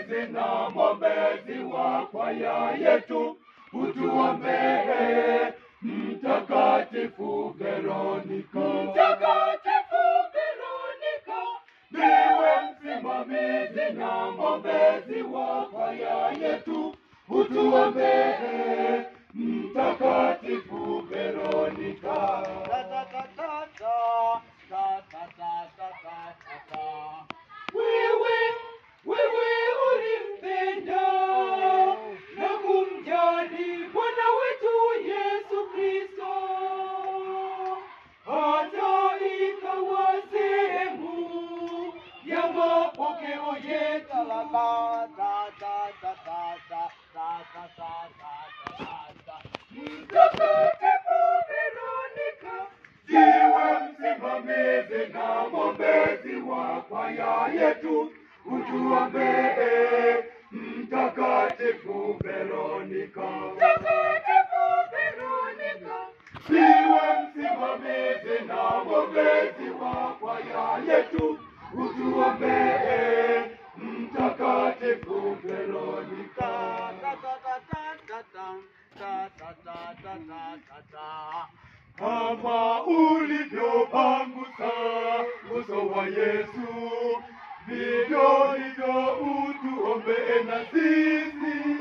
msimamizi na mwombezi wa kwaya yetu, utuombee Mtakatifu Veronika. Mtakatifu Veronika, ndiwe msimamizi na mwombezi wa kwaya yetu, utuombee Mtakatifu Veronika. Wewe ulimpenda na kumjali Bwana wetu Yesu Kristo, hata ikawa sehemu ya mapokeo yetu. Mtakatifu Veronika, ndiwe msimamizi na mwombezi wa kwaya yetu, utuombee Mtakatifu Veronika. Mtakatifu Veronika, ndiwe msimamizi na mwombezi wa kwaya yetu, utuombee Mtakatifu Veronika. Kama ulivyopangusa uso wa Yesu, vivyo hivyo utuombee na sisi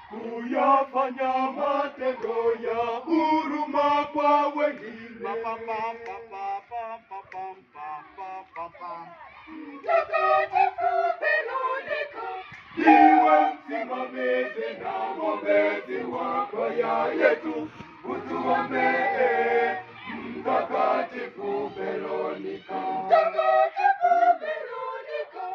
kuyafanya matendo ya huruma kwa wengine. Mtakatifu Veronika, ndiwe msimamizi na mwombezi wa kwaya yetu, utuombee Mtakatifu Veronika. Mtakatifu Veronika,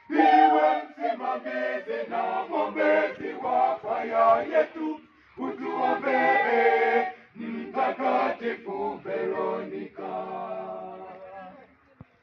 ndiwe msimamizi na mwombezi wa kwaya yetu, utuombee Mtakatifu Veronika.